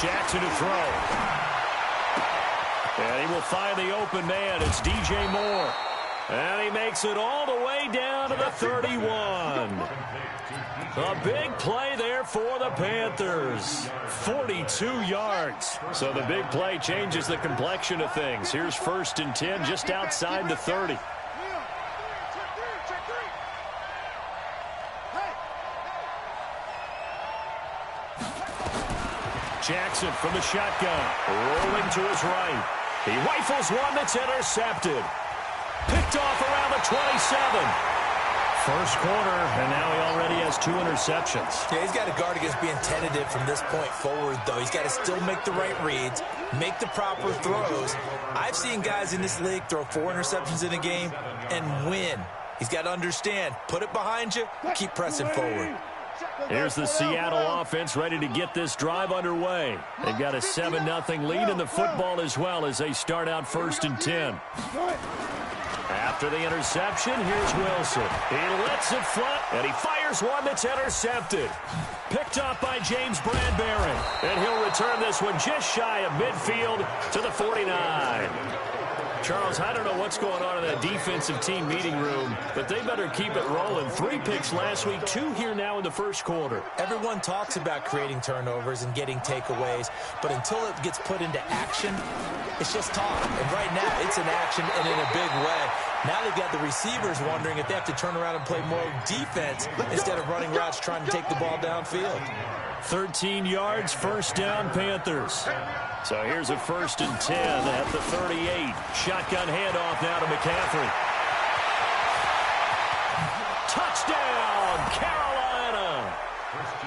Jackson to throw. And he will find the open man. It's DJ Moore. And he makes it all the way down to the 31. A big play there for the Panthers. 42 yards. So the big play changes the complexion of things. Here's 1st and 10 just outside the 30. Jackson from the shotgun. Rolling to his right. He rifles one that's intercepted. Picked off around the 27. First quarter, and now he already has 2 interceptions. Yeah, he's got to guard against being tentative from this point forward, though. He's got to still make the right reads, make the proper throws. I've seen guys in this league throw 4 interceptions in a game and win. He's got to understand, put it behind you, keep pressing forward. Here's the Seattle offense ready to get this drive underway. They've got a 7-0 lead in the football as well as they start out 1st and 10. After the interception, here's Wilson. He lets it fly, and he fires one that's intercepted. Picked up by James Bradbury. And he'll return this one just shy of midfield to the 49. Charles, I don't know what's going on in that defensive team meeting room, but they better keep it rolling. 3 picks last week, 2 here now in the first quarter. Everyone talks about creating turnovers and getting takeaways, but until it gets put into action, it's just talk. And right now, it's in action and in a big way. Now they've got the receivers wondering if they have to turn around and play more defense instead of running routes trying to take the ball downfield. 13 yards, 1st down, Panthers. So here's a 1st and 10 at the 38. Shotgun handoff now to McCaffrey. Touchdown, Carolina!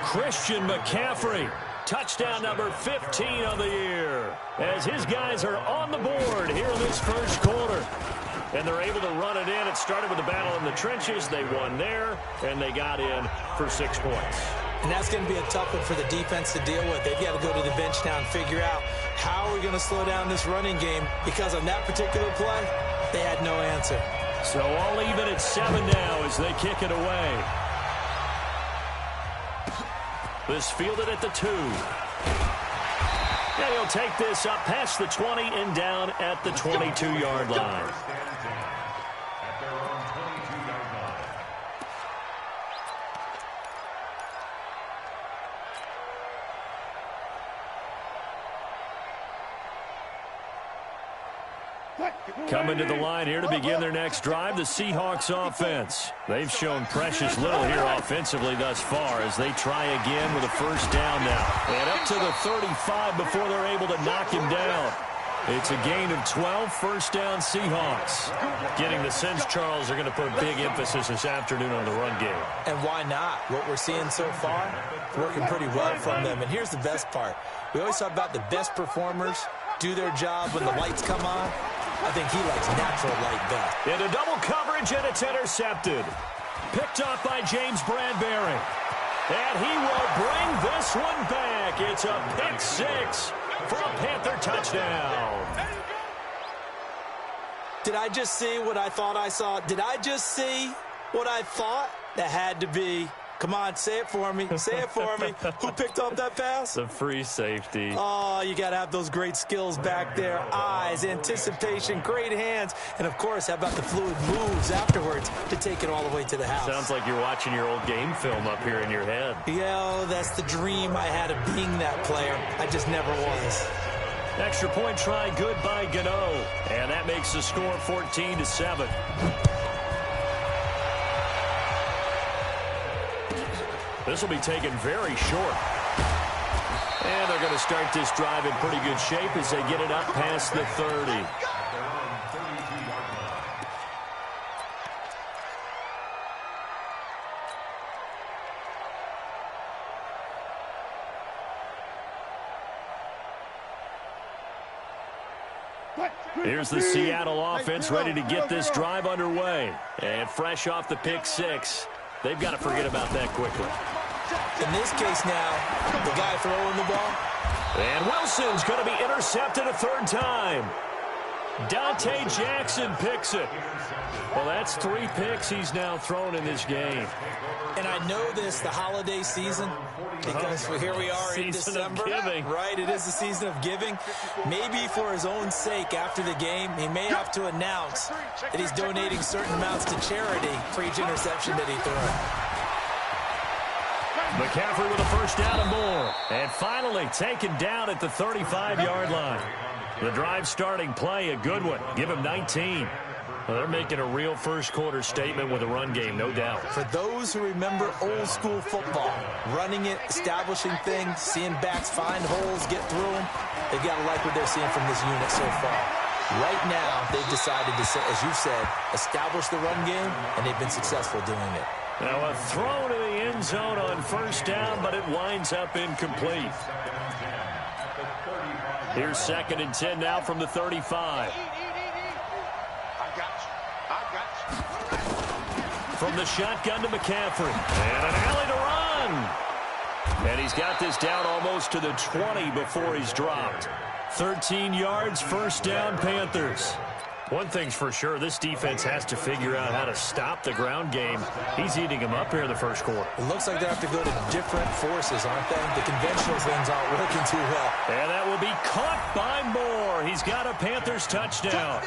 Christian McCaffrey. Touchdown number 15 of the year. As his guys are on the board here in this first quarter. And they're able to run it in. It started with a battle in the trenches. They won there, and they got in for 6 points. And that's going to be a tough one for the defense to deal with. They've got to go to the bench now and figure out how we're going to slow down this running game, because on that particular play, they had no answer. So all even at 7 now as they kick it away. This fielded at the 2. And he'll take this up past the 20 and down at the 22-yard line. Coming to the line here to begin their next drive, the Seahawks offense. They've shown precious little here offensively thus far as they try again with a 1st down now. And up to the 35 before they're able to knock him down. It's a gain of 12, 1st down Seahawks. Getting the sense, Charles, they're going to put a big emphasis this afternoon on the run game. And why not? What we're seeing so far, working pretty well from them. And here's the best part. We always talk about the best performers do their job when the lights come on. I think he likes natural light best. Into double coverage, and it's intercepted. Picked off by James Bradbury. And he will bring this one back. It's a pick 6 for a Panther touchdown. Did I just see what I thought I saw? Did I just see what I thought? That had to be. Come on, say it for me. Say it for me. Who picked up that pass? The free safety. Oh, you got to have those great skills back there. Eyes, anticipation, great hands. And, of course, how about the fluid moves afterwards to take it all the way to the house? Sounds like you're watching your old game film up here in your head. Yeah, that's the dream I had of being that player. I just never was. Extra point try, good by Gano. And that makes the score 14-7. This will be taken very short. And they're going to start this drive in pretty good shape as they get it up past the 30. Here's the Seattle offense ready to get this drive underway. And fresh off the pick 6. They've got to forget about that quickly. In this case now, the guy throwing the ball. And Wilson's going to be intercepted a 3rd time. Dante Jackson picks it. Well, that's 3 picks he's now thrown in this game. And I know this, the holiday season, because here we are in December. Right, it is the season of giving. Maybe for his own sake after the game, he may have to announce that he's donating certain amounts to charity for each interception that he threw. McCaffrey with a first down and more. And finally taken down at the 35-yard line. The drive starting play, a good one. Give him 19. Well, they're making a real first-quarter statement with a run game, no doubt. For those who remember old-school football, running it, establishing things, seeing backs find holes, get through them, they've got to like what they're seeing from this unit so far. Right now, they've decided to, as you've said, establish the run game, and they've been successful doing it. Now a throw to the end zone on first down, but it winds up incomplete. Here's 2nd and 10 now from the 35. From the shotgun to McCaffrey. And an alley to run. And he's got this down almost to the 20 before he's dropped. 13 yards, first down, Panthers. One thing's for sure, this defense has to figure out how to stop the ground game. He's eating them up here in the first quarter. It looks like they have to go to different forces, aren't they? The conventional things aren't working too well. And that will be caught by Moore. He's got a Panthers touchdown.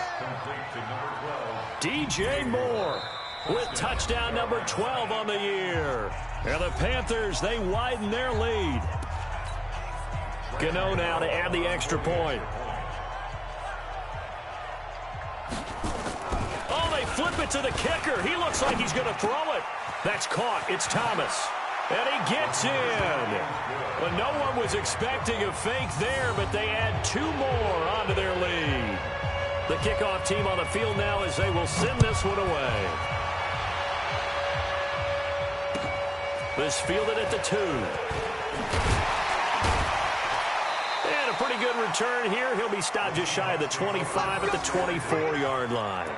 DJ Moore with touchdown number 12 on the year. And the Panthers, they widen their lead. Gano now to add the extra point. Oh, they flip it to the kicker. He looks like he's going to throw it. That's caught. It's Thomas. And he gets in. Well, no one was expecting a fake there, but they add 2 more onto their lead. The kickoff team on the field now as they will send this one away. This fielded at the 2. And a pretty good return here. He'll be stopped just shy of the 25 at the 24-yard line.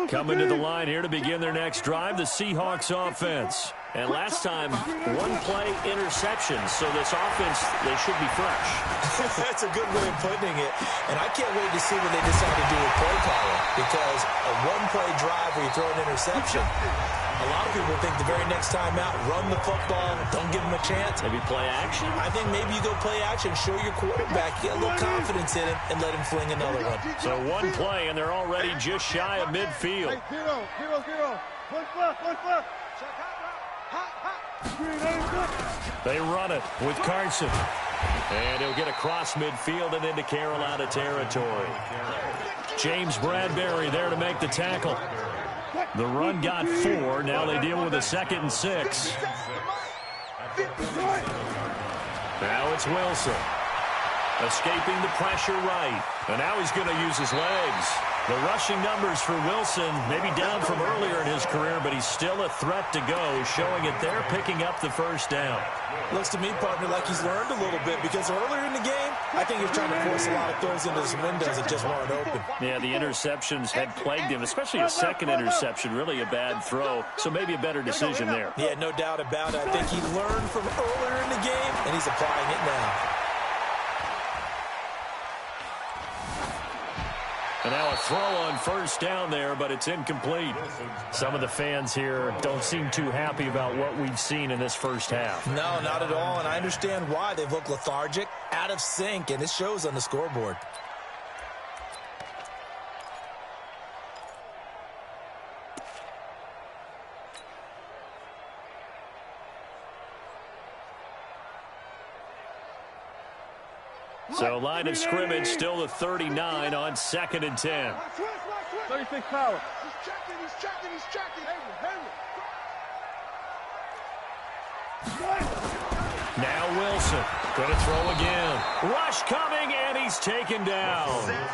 Coming to the line here to begin their next drive, the Seahawks offense. And last time, 1-play interception. So this offense, they should be fresh. That's a good way of putting it. And I can't wait to see what they decide to do with play calling. Because a 1-play drive where you throw an interception, a lot of people think the very next time out, run the football, don't give them a chance. Maybe play action? I think maybe you go play action, show your quarterback, get a little confidence in him, and let him fling another one. So 1 play, and they're already just shy of midfield. 0-0-0. 1 flat. They run it with Carson. And he'll get across midfield and into Carolina territory. James Bradbury there to make the tackle. The run got 4. Now they deal with a 2nd and 6. Now it's Wilson. Escaping the pressure right. And now he's going to use his legs. The rushing numbers for Wilson, maybe down from earlier in his career, but he's still a threat to go, showing it there, picking up the first down. Looks to me, partner, like he's learned a little bit, because earlier in the game, I think he was trying to force a lot of throws into his windows that just weren't open. Yeah, the interceptions had plagued him, especially a second interception, really a bad throw, so maybe a better decision there. Yeah, no doubt about it. I think he learned from earlier in the game, and he's applying it now. And now a throw on first down there, but it's incomplete. Some of the fans here don't seem too happy about what we've seen in this first half. No, not at all, and I understand why. They've looked lethargic, out of sync, and it shows on the scoreboard. So line of scrimmage still the 39 on 2nd and 10. 36 power. He's checking. Now Wilson going to throw again. Rush coming, and he's taken down.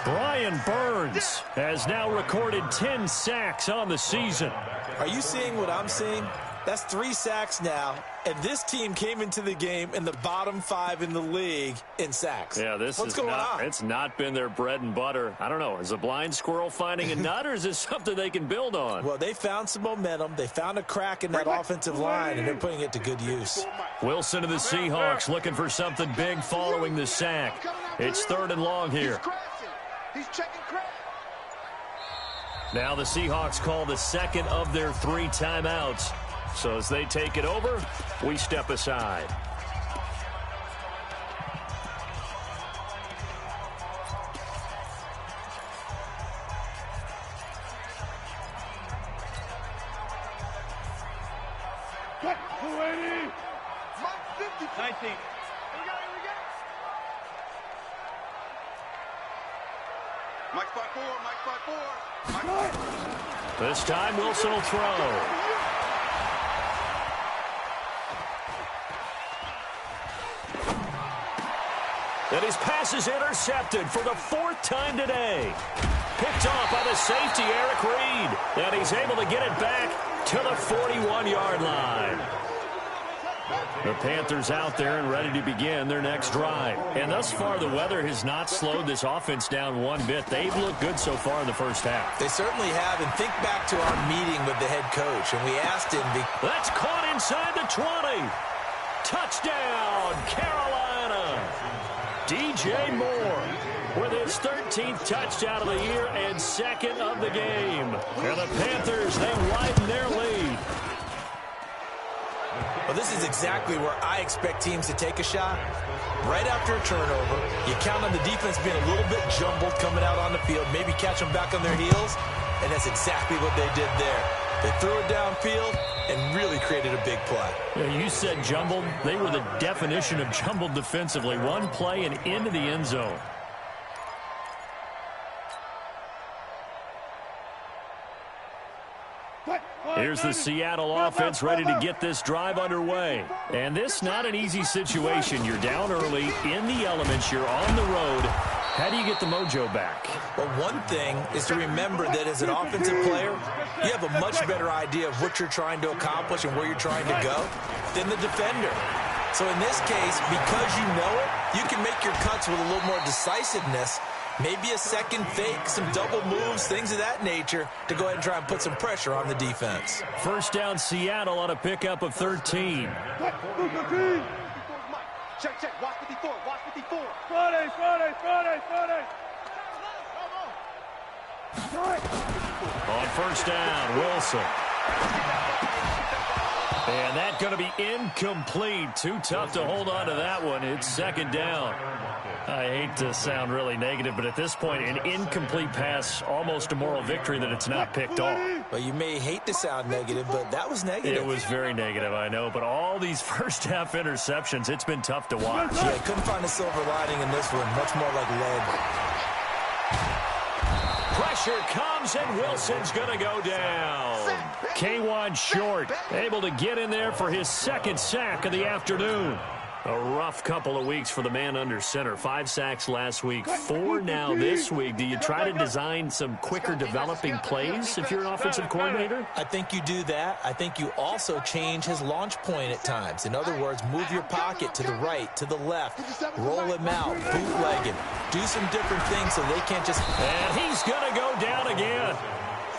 Brian Burns has now recorded 10 sacks on the season. Are you seeing what I'm seeing? That's 3 sacks now, and this team came into the game in the bottom 5 in the league in sacks. Yeah, what's going on? It's not been their bread and butter. I don't know. Is a blind squirrel finding a nut, or is this something they can build on? Well, they found some momentum. They found a crack in that offensive line, and they're putting it to good use. Wilson of the Seahawks looking for something big following the sack. It's 3rd and long here. He's checking crack. Now the Seahawks call the second of their 3 timeouts. So as they take it over, we step aside. Cut. 280. 19. Mike's by 4. Mike's by 4. This time Wilson will throw. And his pass is intercepted for the 4th time today. Picked off by the safety, Eric Reed. And he's able to get it back to the 41-yard line. The Panthers out there and ready to begin their next drive. And thus far, the weather has not slowed this offense down one bit. They've looked good so far in the first half. They certainly have. And think back to our meeting with the head coach. And we asked him. That's caught inside the 20. Touchdown, Carolina. DJ Moore with his 13th touchdown of the year and 2nd of the game. And the Panthers, they widen their lead. Well, this is exactly where I expect teams to take a shot. Right after a turnover, you count on the defense being a little bit jumbled coming out on the field, maybe catch them back on their heels, and that's exactly what they did there. They threw it downfield and really created a big play. Yeah, you said jumbled. They were the definition of jumbled defensively. One play and into the end zone. Here's the Seattle offense ready to get this drive underway. And this not an easy situation. You're down early, in the elements, you're on the road. How do you get the mojo back? Well, one thing is to remember that as an offensive player, you have a much better idea of what you're trying to accomplish and where you're trying to go than the defender. So in this case, because you know it, you can make your cuts with a little more decisiveness. Maybe a second fake, some double moves, things of that nature to go ahead and try and put some pressure on the defense. First down, Seattle on a pickup of 13. Check, check. Watch 54. Watch 54. Friday. On first down, Wilson. And that's going to be incomplete. Too tough to hold on to that one. It's 2nd down. I hate to sound really negative, but at this point, an incomplete pass, almost a moral victory that it's not picked off. Well, you may hate to sound negative, but that was negative. It was very negative, I know. But all these first-half interceptions, it's been tough to watch. Yeah, couldn't find a silver lining in this one. Much more like lead. Pressure comes, and Wilson's going to go down. K1 Short able to get in there for his 2nd sack of the afternoon. A rough couple of weeks for the man under center. 5 sacks last week, 4 now this week. Do you try to design some quicker developing plays if you're an offensive coordinator? I think you do that. I think you also change his launch point at times. In other words, move your pocket to the right, to the left, roll him out, bootleg him. Do some different things so they can't just... And he's going to go down again.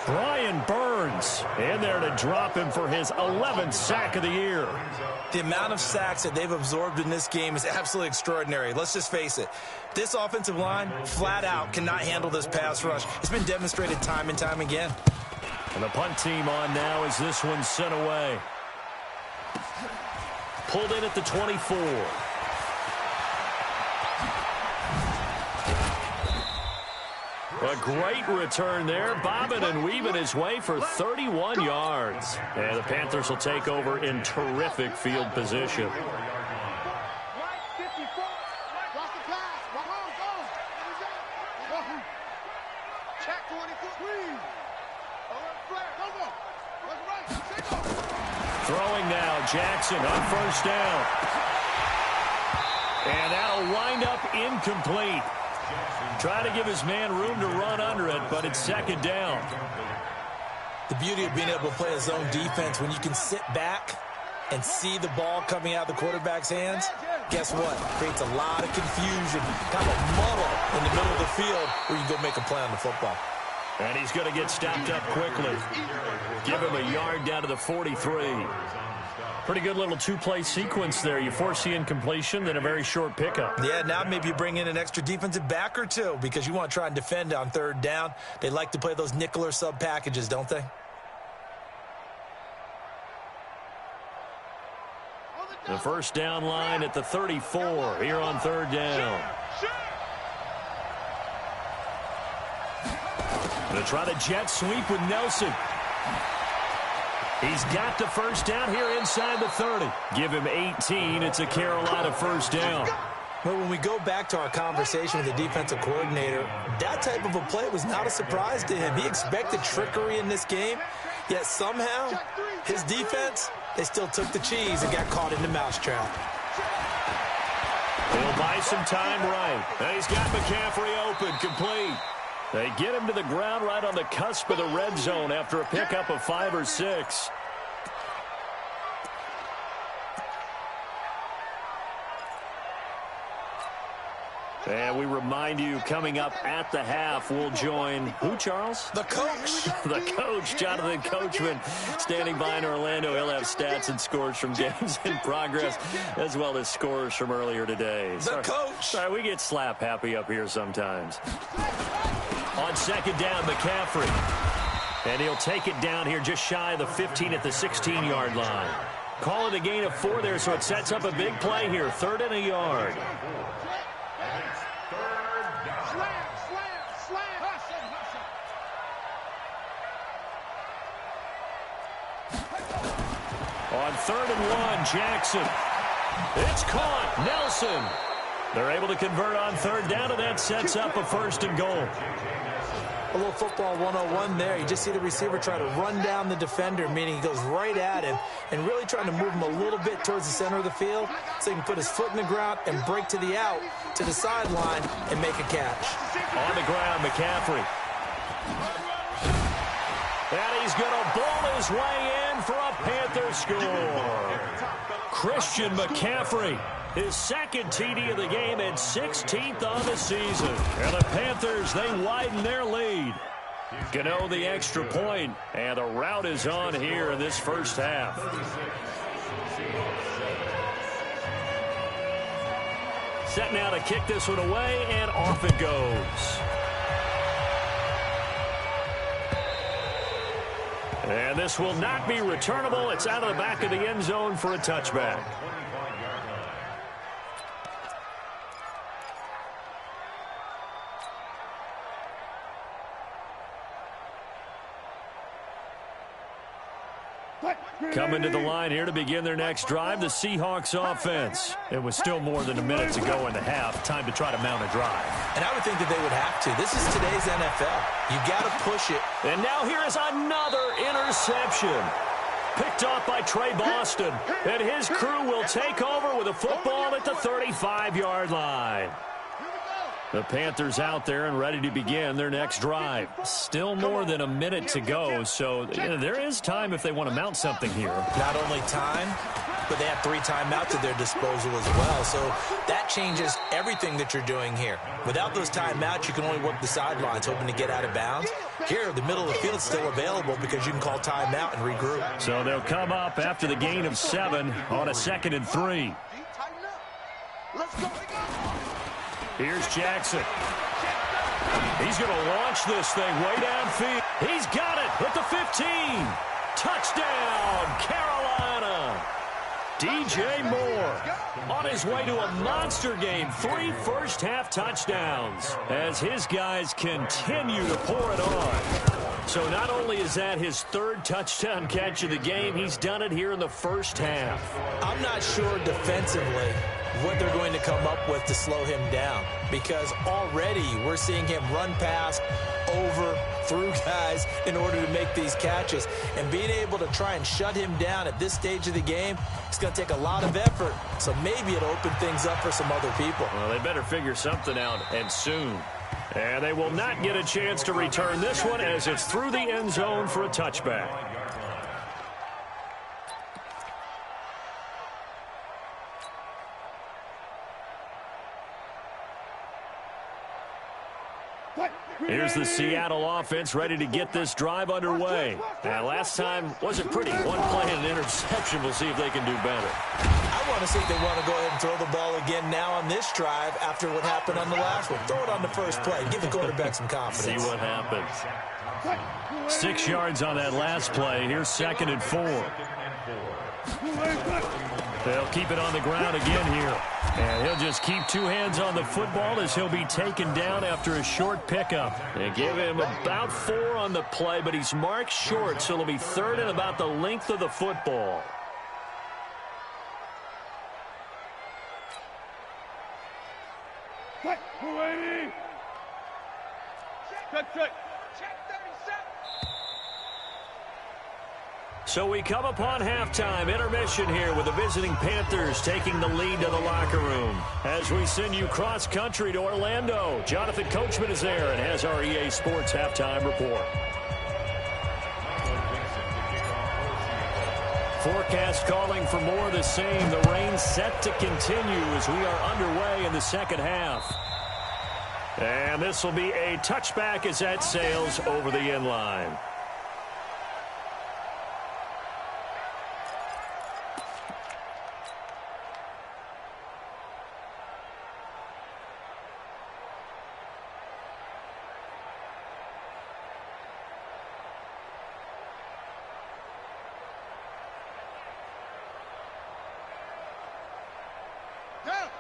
Brian Burns in there to drop him for his 11th sack of the year. The amount of sacks that they've absorbed in this game is absolutely extraordinary. Let's just face it. This offensive line, flat out, cannot handle this pass rush. It's been demonstrated time and time again. And the punt team on now as this one's sent away. Pulled in at the 24. A great return there, bobbing and weaving his way for 31 yards. And the Panthers will take over in terrific field position. Throwing now, Jackson on first down. And that'll wind up incomplete. Trying to give his man room to run under it, but it's 2nd down. The beauty of being able to play a zone defense when you can sit back and see the ball coming out of the quarterback's hands, guess what? Creates a lot of confusion, kind of a muddle in the middle of the field where you can go make a play on the football. And he's going to get stopped up quickly. Give him a yard down to the 43. Pretty good little two-play sequence there. You force the incompletion, then a very short pickup. Yeah, now maybe you bring in an extra defensive back or two because you want to try and defend on third down. They like to play those nickel or sub packages, don't they? The first down line at the 34 here on third down. Going to try the jet sweep with Nelson. He's got the first down here inside the 30. Give him 18. It's a Carolina first down. Well, when we go back to our conversation with the defensive coordinator, that type of a play was not a surprise to him. He expected trickery in this game, yet somehow his defense, they still took the cheese and got caught in the mousetrap. He'll buy some time right. And he's got McCaffrey open, complete. They get him to the ground right on the cusp of the red zone after a pickup of 5 or 6. And we remind you, coming up at the half, we'll join who, Charles? The coach. The coach, Jonathan Coachman, standing by in Orlando. He'll have stats and scores from games in progress, as well as scores from earlier today. The coach. Sorry, we get slap happy up here sometimes. On second down, McCaffrey. And he'll take it down here just shy of the 15 at the 16-yard line. Call it a gain of 4 there, so it sets up a big play here. 3rd and a yard. On 3rd and 1, Jackson. It's caught. Nelson. They're able to convert on 3rd down, and that sets up a 1st and goal. A little football 101 there. You just see the receiver try to run down the defender, meaning he goes right at him and really trying to move him a little bit towards the center of the field so he can put his foot in the ground and break to the out, to the sideline, and make a catch. On the ground, McCaffrey. And he's going to ball his way in for a Panther score. Christian McCaffrey, his 2nd TD of the game and 16th on the season. And the Panthers, they widen their lead. Gano the extra point, and the route is on here in this first half. Set now to kick this one away, and off it goes. And this will not be returnable. It's out of the back of the end zone for a touchback. Coming to the line here to begin their next drive, the Seahawks offense. It was still more than a minute to go in the half. Time to try to mount a drive. And I would think that they would have to. This is today's NFL. You got to push it. And now here is another interception. Picked off by Trey Boston. And his crew will take over with a football at the 35-yard line. The Panthers out there and ready to begin their next drive. Still more than a minute to go, so there is time if they want to mount something here. Not only time, but they have 3 timeouts at their disposal as well, so that changes everything that you're doing here. Without those timeouts, you can only work the sidelines, hoping to get out of bounds. Here, the middle of the field is still available because you can call timeout and regroup. So they'll come up after the gain of 7 on a 2nd and 3. Let's go. Here's Jackson. He's going to launch this thing way downfield. He's got it at the 15. Touchdown, Carolina. DJ Moore on his way to a monster game. 3 first-half touchdowns as his guys continue to pour it on. So not only is that his 3rd touchdown catch of the game, he's done it here in the first half. I'm not sure defensively what they're going to come up with to slow him down, because already we're seeing him run past, over, through guys in order to make these catches. And being able to try and shut him down at this stage of the game, it's going to take a lot of effort. So maybe it'll open things up for some other people. Well, they better figure something out, and soon. And they will not get a chance to return this one as it's through the end zone for a touchback. Here's the Seattle offense ready to get this drive underway. And last time wasn't pretty. One play and an interception. We'll see if they can do better. I want to see if they want to go ahead and throw the ball again now on this drive after what happened on the last one. Throw it on the first play. Give the quarterback some confidence. See what happens. 6 yards on that last play. Here's 2nd and 4. They'll keep it on the ground again here. And he'll just keep 2 hands on the football as he'll be taken down after a short pickup. They give him about 4 on the play, but he's marked short, so it'll be 3rd and about the length of the football. So we come upon halftime intermission here with the visiting Panthers taking the lead to the locker room. As we send you cross country to Orlando, Jonathan Coachman is there and has our EA Sports halftime report. Forecast calling for more of the same. The rain set to continue as we are underway in the second half. And this will be a touchback as that sails over the end line.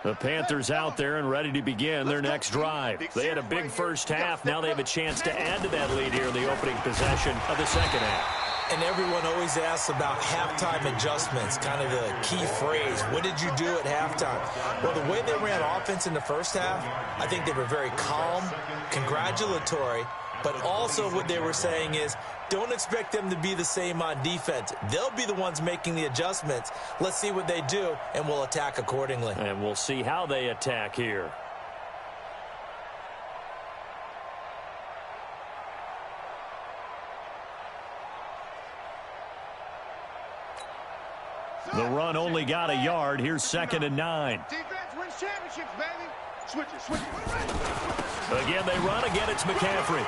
The Panthers out there and ready to begin their next drive. They had a big first half. Now they have a chance to add to that lead here in the opening possession of the second half. And everyone always asks about halftime adjustments, kind of the key phrase. What did you do at halftime? Well, the way they ran offense in the first half, I think they were very calm, congratulatory, but also what they were saying is, don't expect them to be the same on defense. They'll be the ones making the adjustments. Let's see what they do, and we'll attack accordingly. And we'll see how they attack here. The run only got a yard. Here's 2nd and 9. Defense wins championships, baby. Switch it. Again, they run. Again, it's McCaffrey.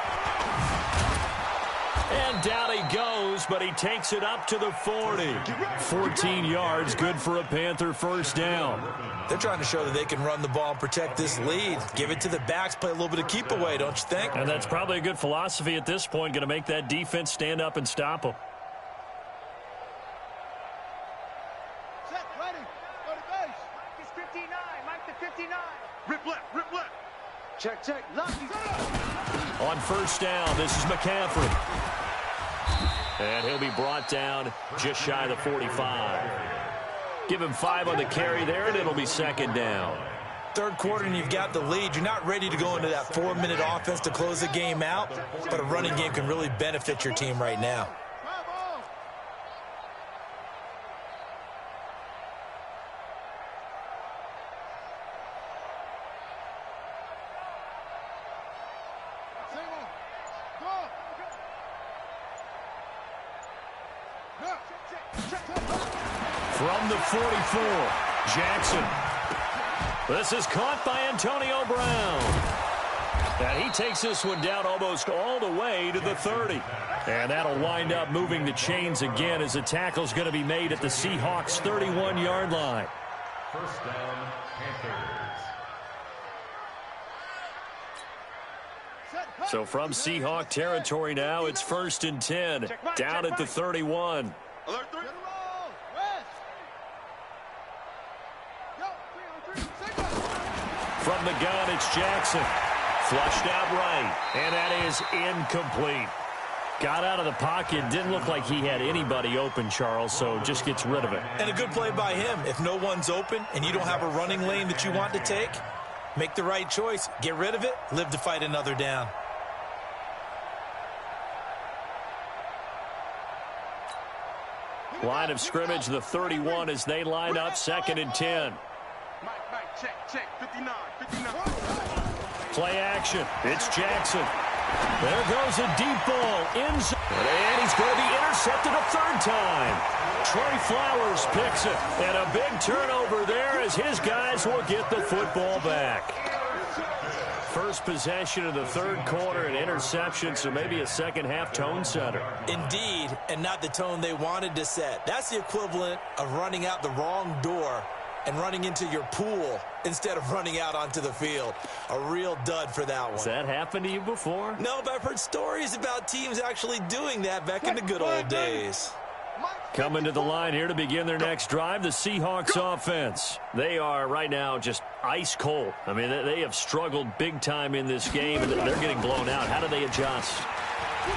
And down he goes, but he takes it up to the 40. 14 yards, good for a Panther first down. They're trying to show that they can run the ball and protect this lead. Give it to the backs, play a little bit of keep away, don't you think? And that's probably a good philosophy at this point, going to make that defense stand up and stop them. Set, ready. Go to base. Mike is 59. Mike to 59. Rip left. Check. Lucky. On first down, this is McCaffrey. And he'll be brought down just shy of the 45. Give him 5 on the carry there, and it'll be 2nd down. Third quarter, and you've got the lead. You're not ready to go into that 4-minute offense to close the game out, but a running game can really benefit your team right now. From the 44, Jackson. This is caught by Antonio Brown. And he takes this one down almost all the way to the 30. And that'll wind up moving the chains again as the tackle's going to be made at the Seahawks' 31-yard line. First down, Panthers. So from Seahawk territory now, it's 1st and 10, down at the 31. Alert 3. From the gun, it's Jackson. Flushed out right, and that is incomplete. Got out of the pocket. Didn't look like he had anybody open, Charles, so just gets rid of it. And a good play by him. If no one's open and you don't have a running lane that you want to take, make the right choice. Get rid of it. Live to fight another down. Line of scrimmage, the 31 as they line up 2nd and 10. Mike, check. 59. Play action. It's Jackson. There goes a deep ball. And he's going to be intercepted a third time. Trey Flowers picks it. And a big turnover there as his guys will get the football back. First possession of the third quarter, an interception, so maybe a second-half tone setter. Indeed, and not the tone they wanted to set. That's the equivalent of running out the wrong door and running into your pool instead of running out onto the field. A real dud for that one. Has that happened to you before? No, but I've heard stories about teams actually doing that back in the good old days. Coming to the line here to begin their next drive, the Seahawks offense. They are right now just ice cold. I mean, they have struggled big time in this game, and they're getting blown out. How do they adjust?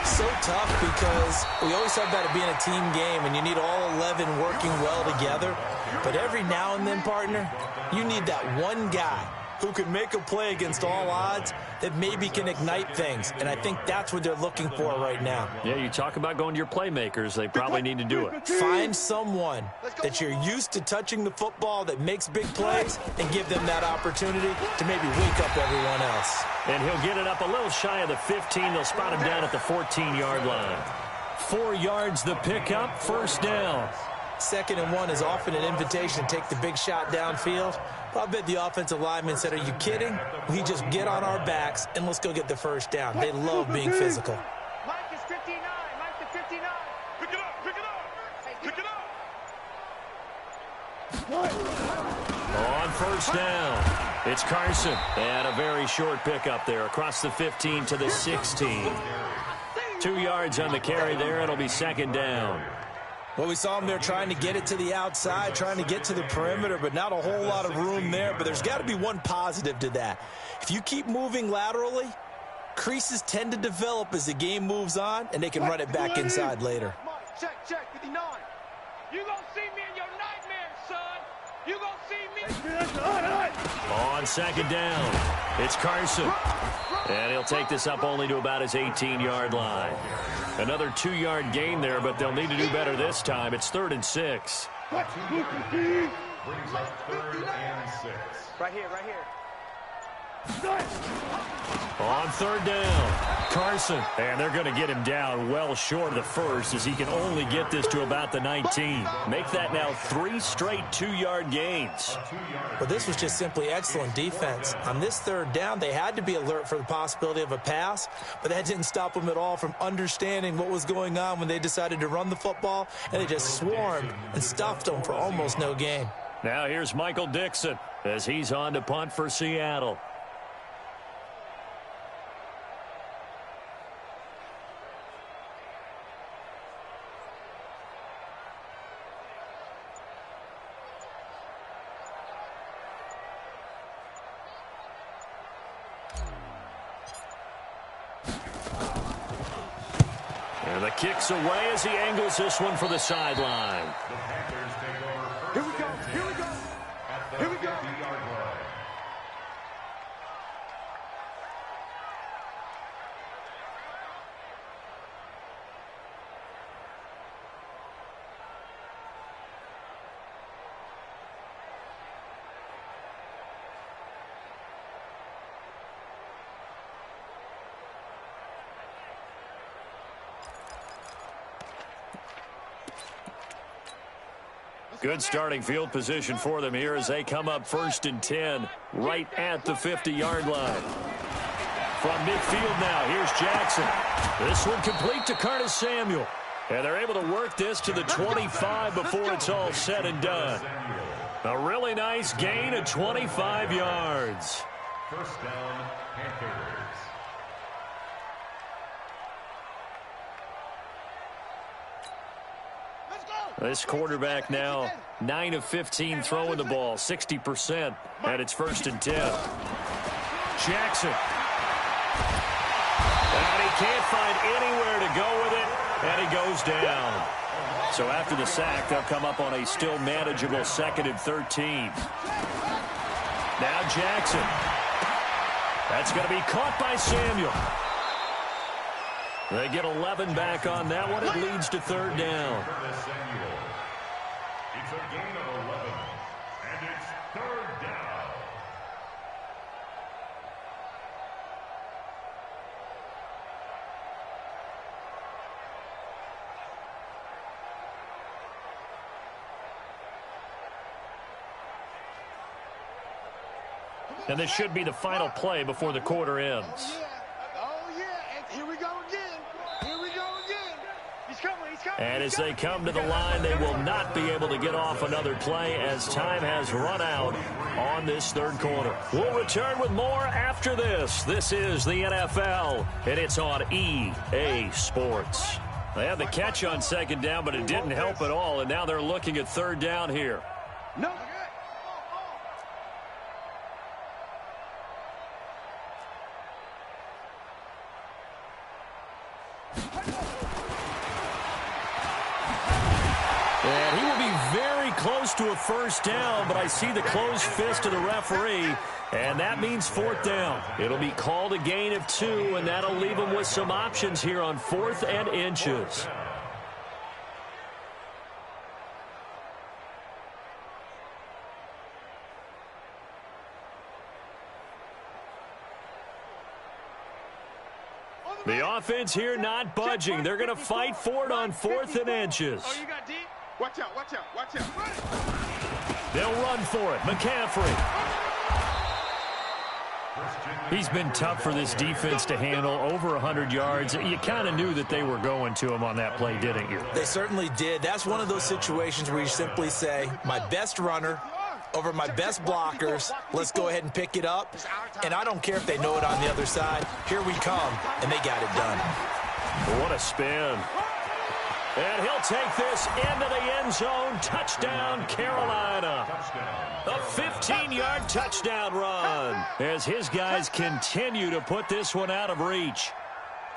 So tough because we always talk about it being a team game, and you need all 11 working well together. But every now and then, partner, you need that one guy who can make a play against all odds that maybe can ignite things. And I think that's what they're looking for right now. Yeah, you talk about going to your playmakers. They probably need to do it. Find someone that you're used to touching the football that makes big plays and give them that opportunity to maybe wake up everyone else. And he'll get it up a little shy of the 15. They'll spot him down at the 14-yard line. 4 yards the pickup, first down. 2nd and 1 is often an invitation to take the big shot downfield. I bet the offensive lineman said, are you kidding? We just get on our backs and let's go get the first down. They love being physical. Mike is 59. Mike the 59. Pick it up. Pick it up. Hey, pick it up. On first down, it's Carson. And a very short pickup there across the 15 to the 16. 2 yards on the carry there. It'll be second down. Well, we saw him there trying to get it to the outside, trying to get to the perimeter, but not a whole lot of room there. But there's got to be one positive to that. If you keep moving laterally, creases tend to develop as the game moves on, and they can run it back inside later. Check, 59. You gonna see me in your nightmares, son. You gonna see me. On second down, it's Carson. And he'll take this up only to about his 18-yard line. Another 2-yard gain there, but they'll need to do better this time. It's 3rd and 6. Brings up 3rd and 6. Right here. On third down, Carson. And they're going to get him down well short of the first as he can only get this to about the 19. Make that now 3 straight 2-yard gains. But this was just simply excellent defense. On this 3rd down, they had to be alert for the possibility of a pass, but that didn't stop them at all from understanding what was going on when they decided to run the football, and they just swarmed and stuffed them for almost no gain. Now here's Michael Dixon as he's on to punt for Seattle. And the kick's away as he angles this one for the sideline. The Panthers take over Here we go. at the 50-yard line. Good starting field position for them here as they come up 1st and 10 right at the 50-yard line. From midfield now, here's Jackson. This one complete to Curtis Samuel. And they're able to work this to the 25 before it's all said and done. A really nice gain of 25 yards. First down, Panthers. This quarterback now 9 of 15 throwing the ball, 60%, and it's 1st and 10. Jackson. And he can't find anywhere to go with it, and he goes down. So after the sack, they'll come up on a still manageable 2nd and 13. Now Jackson. That's going to be caught by Samuel. They get 11 back on that one. It leads to 3rd down. It's a gain of 11, and it's 3rd down. And this should be the final play before the quarter ends. Oh, yeah. And here we go again. Here we go again. He's coming. He's coming. And as they come to the line, they will not be able to get off another play as time has run out on this third quarter. We'll return with more after this. This is the NFL, and it's on EA Sports. They had the catch on second down, but it didn't help at all, and now they're looking at third down here. No. And he will be very close to a first down, but I see the closed fist of the referee, and that means fourth down. It'll be called a gain of 2, and that'll leave them with some options here on 4th and inches. The offense here not budging. They're going to fight for it on 4th and inches. Oh, you got deep? Watch out, watch out, watch out. They'll run for it. McCaffrey. He's been tough for this defense to handle, over 100 yards. You kind of knew that they were going to him on that play, didn't you? They certainly did. That's one of those situations where you simply say, my best runner over my best blockers, let's go ahead and pick it up. And I don't care if they know it on the other side. Here we come, and they got it done. What a spin. And he'll take this into the end zone. Touchdown, Carolina. A 15-yard touchdown run as his guys continue to put this one out of reach.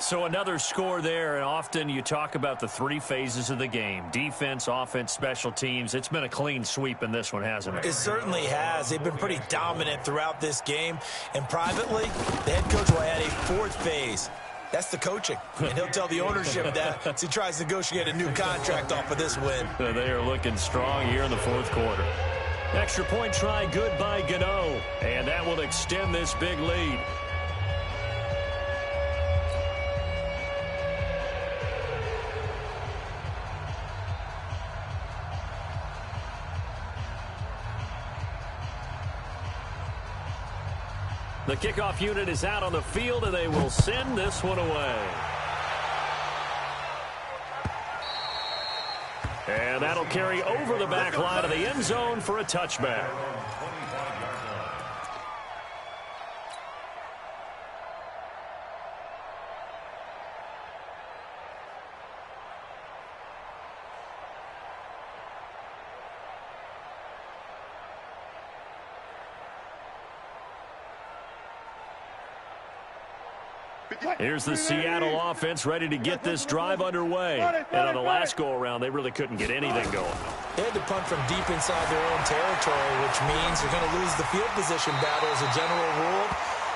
So another score there, and often you talk about the 3 phases of the game. Defense, offense, special teams. It's been a clean sweep in this one, hasn't it? It certainly has. They've been pretty dominant throughout this game. And privately, the head coach will add a 4th phase. That's the coaching. And he'll tell the ownership that as he tries to negotiate a new contract off of this win. They are looking strong here in the 4th quarter. Extra point try good by Gano. And that will extend this big lead. The kickoff unit is out on the field, and they will send this one away. And that'll carry over the back line of the end zone for a touchback. Here's the Seattle offense ready to get this drive underway. And on the last go-around, they really couldn't get anything going. They had to punt from deep inside their own territory, which means they're going to lose the field position battle as a general rule.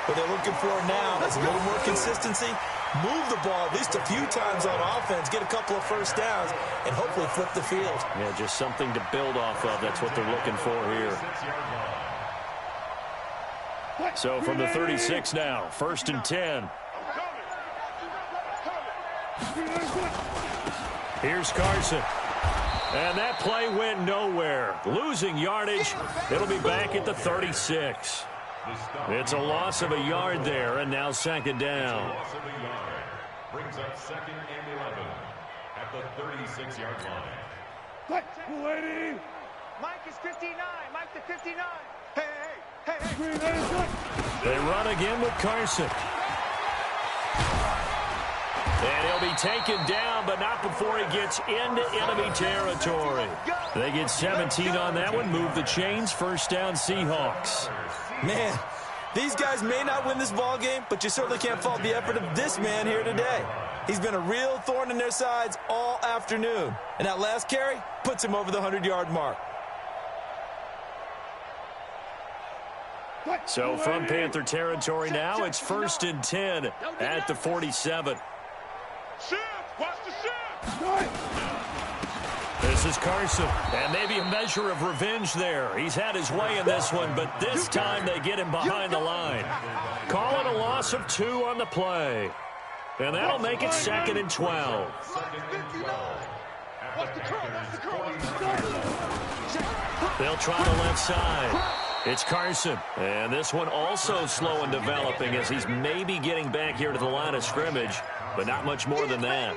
What they're looking for now is a little more consistency, move the ball at least a few times on offense, get a couple of first downs, and hopefully flip the field. Yeah, just something to build off of. That's what they're looking for here. So from the 36 now, 1st and 10. Here's Carson. And that play went nowhere. Losing yardage. It'll be back at the 36. It's a loss of a yard there, and now 2nd down. Loss of a yard. Brings up 2nd and 11 at the 36-yard line. Mike is 59. Mike to 59. Hey. They run again with Carson. And he'll be taken down, but not before he gets into enemy territory. They get 17 on that one, move the chains, 1st down Seahawks. Man, these guys may not win this ball game, but you certainly can't fault the effort of this man here today. He's been a real thorn in their sides all afternoon. And that last carry puts him over the 100-yard mark. So from Panther territory now, it's 1st and 10 at the 47. Watch the shift. This is Carson, and maybe a measure of revenge there. He's had his way in this one, but this time they get him behind the line. Call it a loss of 2 on the play. And that'll make it 2nd and 12. They'll try the left side. It's Carson. And this one also slow in developing as he's maybe getting back here to the line of scrimmage, but not much more than that.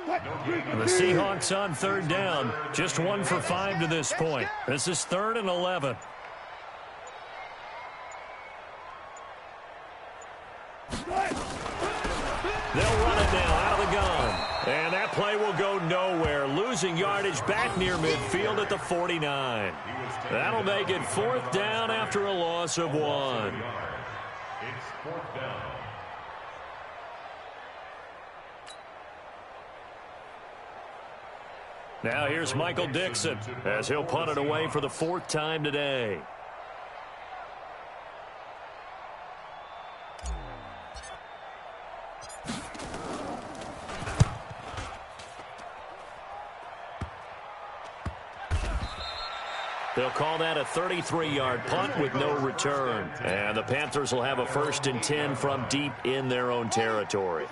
The Seahawks on third down, just 1 for 5 to this point. This is 3rd and 11. They'll run it now out of the gun. And that play will go nowhere, losing yardage back near midfield at the 49. That'll make it 4th down after a loss of 1. It's 4th down. Now here's Michael Dixon as he'll punt it away for the 4th time today. They'll call that a 33-yard punt with no return. And the Panthers will have a 1st and 10 from deep in their own territory.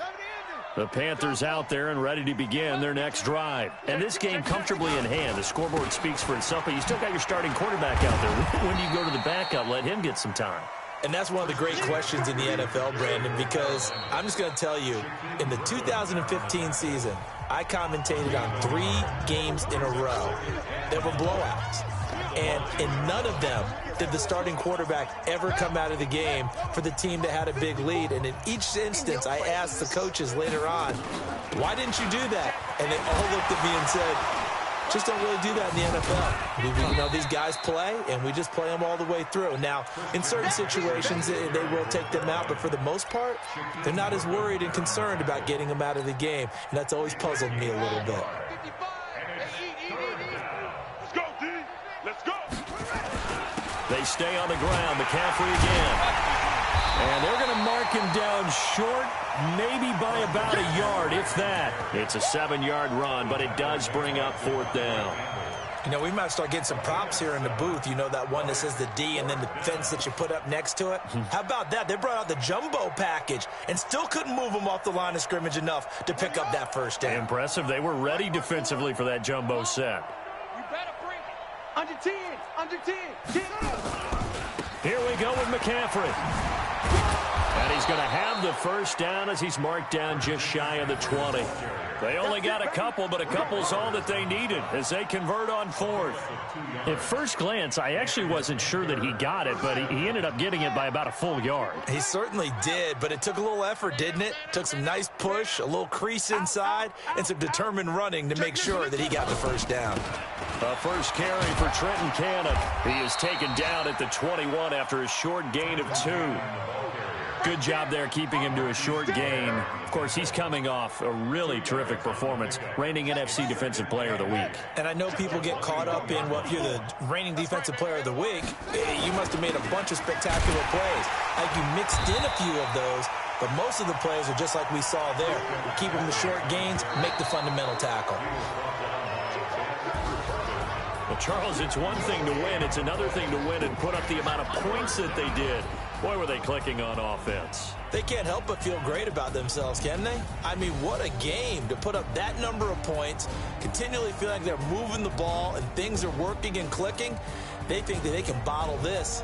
The Panthers out there and ready to begin their next drive. And this game comfortably in hand. The scoreboard speaks for itself, but you still got your starting quarterback out there. When do you go to the backup, let him get some time? And that's one of the great questions in the NFL, Brandon, because I'm just going to tell you, in the 2015 season, I commentated on 3 games in a row that were blowouts. And in none of them did the starting quarterback ever come out of the game for the team that had a big lead. And in each instance, I asked the coaches later on, why didn't you do that? And they all looked at me and said, just don't really do that in the NFL. You know, these guys play, and we just play them all the way through. Now, in certain situations, they will take them out, but for the most part, they're not as worried and concerned about getting them out of the game. And that's always puzzled me a little bit. They stay on the ground. McCaffrey again. And they're going to mark him down short, maybe by about a yard, if that. It's a 7-yard run, but it does bring up 4th down. You know, we might start getting some props here in the booth. You know, that one that says the D and then the fence that you put up next to it? How about that? They brought out the jumbo package and still couldn't move them off the line of scrimmage enough to pick up that 1st down. Impressive. They were ready defensively for that jumbo set. You better bring it. Under 10. Under 10. 10. Here we go with McCaffrey. And he's going to have the 1st down as he's marked down just shy of the 20. They only got a couple, but a couple's all that they needed as they convert on 4th. At first glance, I actually wasn't sure that he got it, but he ended up getting it by about a full yard. He certainly did, but it took a little effort, didn't it? Took some nice push, a little crease inside, and some determined running to make sure that he got the 1st down. A first carry for Trenton Cannon. He is taken down at the 21 after a short gain of 2. Good job there keeping him to a short gain. Of course, he's coming off a really terrific performance, reigning NFC Defensive Player of the Week. And I know people get caught up in, well, if you're the reigning Defensive Player of the Week, you must have made a bunch of spectacular plays. Like you mixed in a few of those, but most of the plays are just like we saw there. Keep them to short gains, make the fundamental tackle. Well, Charles, it's one thing to win. It's another thing to win and put up the amount of points that they did. Boy, were they clicking on offense. They can't help but feel great about themselves, can they? I mean, what a game to put up that number of points, continually feel like they're moving the ball and things are working and clicking. They think that they can bottle this.